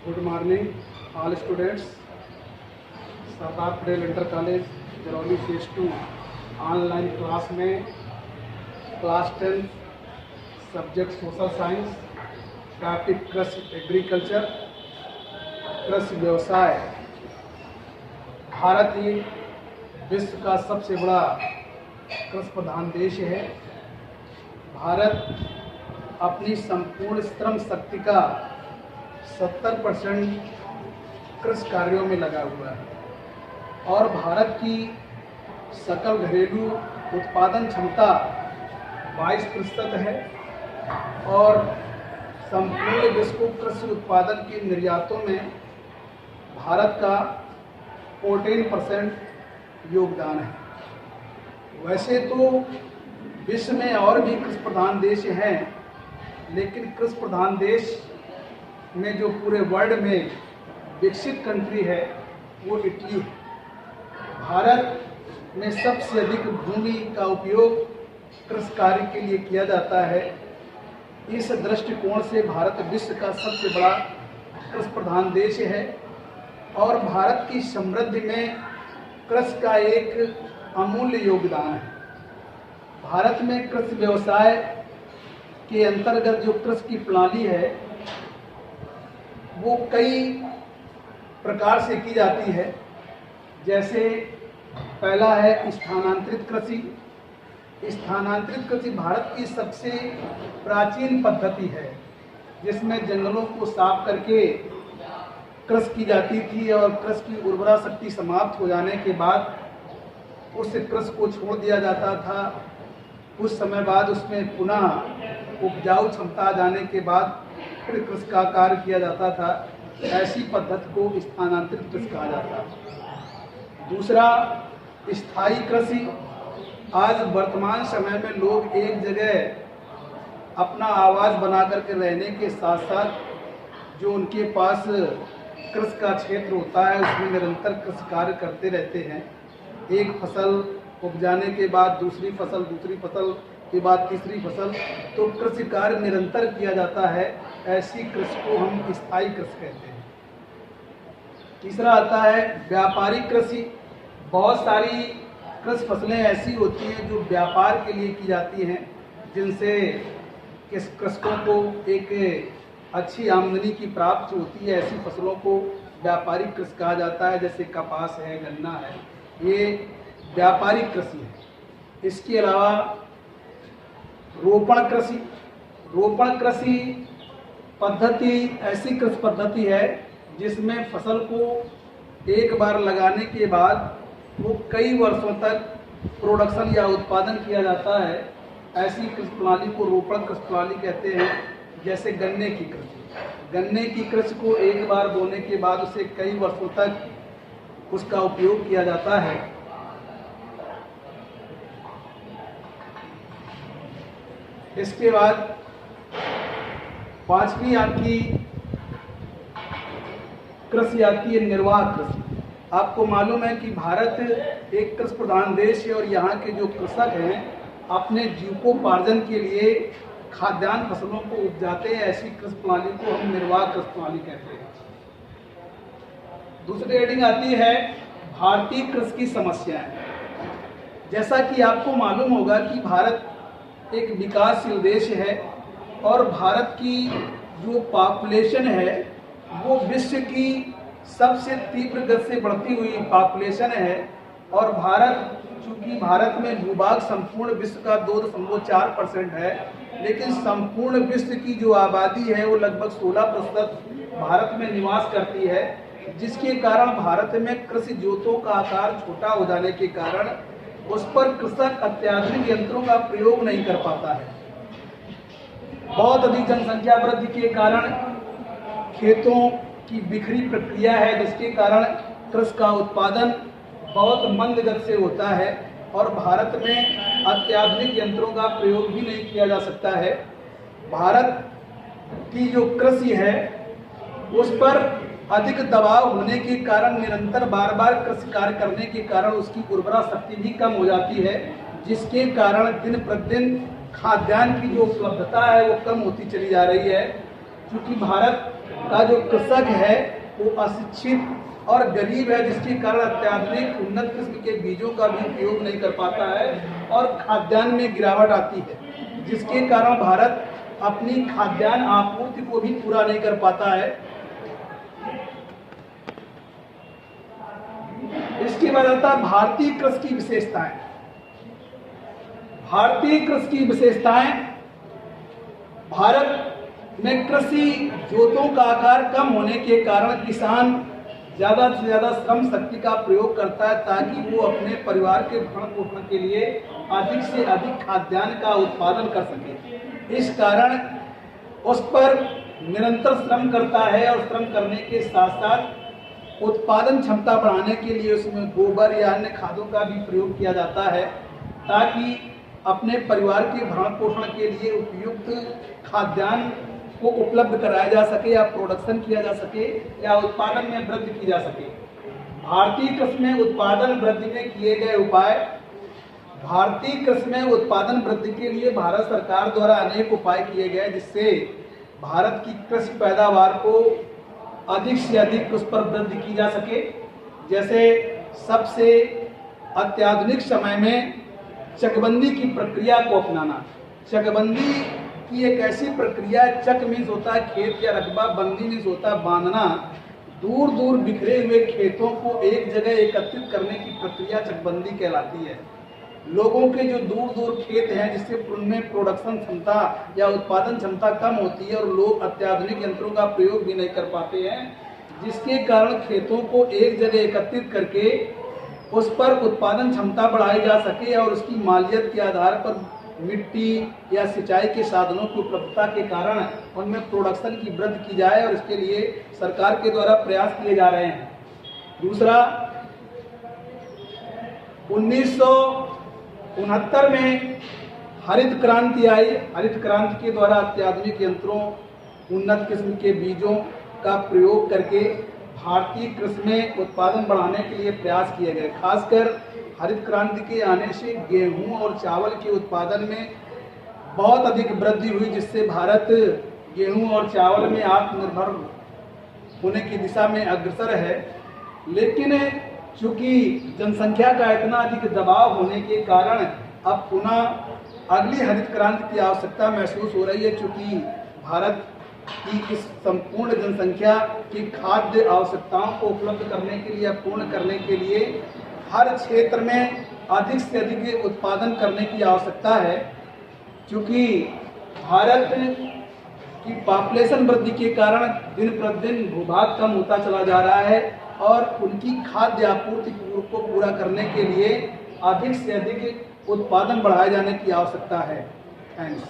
Good morning all students. Sardar Patel inter college Jarauli phase 2 online class में class 10 subject social science, topic कृषि agriculture, कृषि व्यवसाय। भारत ही विश्व का सबसे बड़ा कृषि प्रधान देश है। भारत अपनी संपूर्ण श्रम शक्ति का 70% कृषि कार्यों में लगा हुआ है और भारत की सकल घरेलू उत्पादन क्षमता 22% है और संपूर्ण विश्व को कृषि उत्पादन के निर्यातों में भारत का 14% योगदान है। वैसे तो विश्व में और भी कृषि प्रधान देश हैं, लेकिन कृषि प्रधान देश में जो पूरे वर्ल्ड में विकसित कंट्री है वो इटली है। भारत में सबसे अधिक भूमि का उपयोग कृषि कार्य के लिए किया जाता है। इस दृष्टिकोण से भारत विश्व का सबसे बड़ा कृषि प्रधान देश है और भारत की समृद्धि में कृषि का एक अमूल्य योगदान है। भारत में कृषि व्यवसाय के अंतर्गत जो कृषि की प्रणाली है वो कई प्रकार से की जाती है। जैसे पहला है स्थानांतरित कृषि। स्थानांतरित कृषि भारत की सबसे प्राचीन पद्धति है, जिसमें जंगलों को साफ करके कृषि की जाती थी और कृषि की उर्वरा शक्ति समाप्त हो जाने के बाद उस कृषि को छोड़ दिया जाता था। कुछ समय बाद उसमें पुनः उपजाऊ क्षमता आ जाने के बाद फिर कृषि का कार्य किया जाता था। ऐसी पद्धति को स्थानांतरित कृषि कहा जाता है। दूसरा स्थायी कृषि। आज वर्तमान समय में लोग एक जगह अपना आवास बना करके रहने के साथ साथ जो उनके पास कृषि का क्षेत्र होता है उसमें निरंतर कृषि कार्य करते रहते हैं। एक फसल उपजाने के बाद दूसरी फसल के बाद तीसरी फसल, तो कृषि कार्य निरंतर किया जाता है। ऐसी कृषि को हम स्थायी कृषि कहते हैं। तीसरा आता है व्यापारिक कृषि। बहुत सारी कृषि फसलें ऐसी होती हैं जो व्यापार के लिए की जाती हैं, जिनसे किस कृषकों को एक अच्छी आमदनी की प्राप्ति होती है। ऐसी फसलों को व्यापारिक कृषि कहा जाता है, जैसे कपास है, गन्ना है, ये व्यापारिक कृषि है। इसके अलावा रोपण कृषि। रोपण कृषि पद्धति ऐसी कृषि पद्धति है जिसमें फसल को एक बार लगाने के बाद वो कई वर्षों तक प्रोडक्शन या उत्पादन किया जाता है। ऐसी कृषि प्रणाली को रोपण कृषि प्रणाली कहते हैं। जैसे गन्ने की कृषि। गन्ने की कृषि को एक बार बोने के बाद उसे कई वर्षों तक उसका उपयोग किया जाता है। इसके बाद पांचवी आपकी कृषि आती है निर्वाह कृषि। आपको मालूम है कि भारत एक कृषि प्रधान देश है और यहाँ के जो कृषक हैं अपने जीविकोपार्जन के लिए खाद्यान्न फसलों को उपजाते हैं। ऐसी कृषि प्रणाली को हम निर्वाह कृषि प्रणाली कहते हैं। दूसरी हेडिंग आती है भारतीय कृषि की समस्याएं। जैसा कि आपको मालूम होगा कि भारत एक विकासशील देश है और भारत की जो पॉपुलेशन है वो विश्व की सबसे तीव्र गति से बढ़ती हुई पॉपुलेशन है। और भारत, चूंकि भारत में भूभाग संपूर्ण विश्व का 2.4% है, लेकिन संपूर्ण विश्व की जो आबादी है वो लगभग 16% भारत में निवास करती है, जिसके कारण भारत में कृषि जोतों का आकार छोटा हो जाने के कारण उस पर कृषक अत्याधुनिक यंत्रों का प्रयोग नहीं कर पाता है। बहुत अधिक जनसंख्या वृद्धि के कारण खेतों की बिखरी प्रक्रिया है, जिसके कारण कृषि का उत्पादन बहुत मंद गति से होता है और भारत में अत्याधुनिक यंत्रों का प्रयोग भी नहीं किया जा सकता है। भारत की जो कृषि है उस पर अधिक दबाव होने के कारण, निरंतर बार बार कृषि कार्य करने के कारण उसकी उर्वरा शक्ति भी कम हो जाती है, जिसके कारण दिन प्रतिदिन खाद्यान्न की जो उपलब्धता है वो कम होती चली जा रही है। क्योंकि भारत का जो कृषक है वो अशिक्षित और गरीब है, जिसके कारण अत्याधुनिक उन्नत किस्म के बीजों का भी उपयोग नहीं कर पाता है और खाद्यान्न में गिरावट आती है, जिसके कारण भारत अपनी खाद्यान्न आपूर्ति को भी पूरा नहीं कर पाता है। इसकी वजह भारतीय कृषि की विशेषताएं। भारतीय कृषि की विशेषताएं, भारत में कृषि जोतों का आकार कम होने के कारण किसान ज़्यादा से ज़्यादा श्रम शक्ति का प्रयोग करता है ताकि वो अपने परिवार के भरण पोषण के लिए अधिक से अधिक खाद्यान्न का उत्पादन कर सके। इस कारण उस पर निरंतर श्रम करता है और श्रम करने के साथ साथ उत्पादन क्षमता बढ़ाने के लिए उसमें गोबर या अन्य खादों का भी प्रयोग किया जाता है ताकि अपने परिवार के भरण पोषण के लिए उपयुक्त खाद्यान्न को उपलब्ध कराया जा सके या प्रोडक्शन किया जा सके या उत्पादन में वृद्धि की जा सके। भारतीय कृषि में उत्पादन वृद्धि में किए गए उपाय। भारतीय कृषि में उत्पादन वृद्धि के लिए भारत सरकार द्वारा अनेक उपाय किए गए, जिससे भारत की कृषि पैदावार को अधिक से अधिक उस पर वृद्धि की जा सके। जैसे सबसे अत्याधुनिक समय में चकबंदी की प्रक्रिया को अपनाना। चकबंदी की एक ऐसी प्रक्रिया, चक मीन्स होता है खेत या रकबा, बंदी मीन्स होता है बांधना। दूर दूर बिखरे हुए खेतों को एक जगह एकत्रित करने की प्रक्रिया चकबंदी कहलाती है। लोगों के जो दूर दूर खेत हैं जिससे उनमें प्रोडक्शन क्षमता या उत्पादन क्षमता कम होती है और लोग अत्याधुनिक यंत्रों का प्रयोग भी नहीं कर पाते हैं, जिसके कारण खेतों को एक जगह एकत्रित करके उस पर उत्पादन क्षमता बढ़ाई जा सके और उसकी मालियत के आधार पर मिट्टी या सिंचाई के साधनों की उपलब्धता के कारण उनमें प्रोडक्शन की वृद्धि की जाए और इसके लिए सरकार के द्वारा प्रयास किए जा रहे हैं। दूसरा, 1969 में हरित क्रांति आई। हरित क्रांति के द्वारा अत्याधुनिक यंत्रों, उन्नत किस्म के बीजों का प्रयोग करके भारतीय कृषि में उत्पादन बढ़ाने के लिए प्रयास किए गए। खासकर हरित क्रांति के आने से गेहूं और चावल के उत्पादन में बहुत अधिक वृद्धि हुई, जिससे भारत गेहूं और चावल में आत्मनिर्भर होने की दिशा में अग्रसर है। लेकिन चूंकि जनसंख्या का इतना अधिक दबाव होने के कारण अब पुनः अगली हरित क्रांति की आवश्यकता महसूस हो रही है, चूंकि भारत की इस संपूर्ण जनसंख्या की खाद्य आवश्यकताओं को उपलब्ध करने के लिए, पूर्ण करने के लिए हर क्षेत्र में अधिक से अधिक उत्पादन करने की आवश्यकता है। क्योंकि भारत की पॉपुलेशन वृद्धि के कारण दिन प्रतिदिन भूभाग कम होता चला जा रहा है और उनकी खाद्य आपूर्ति को पूरा करने के लिए अधिक से अधिक उत्पादन बढ़ाए जाने की आवश्यकता है। थैंक्स।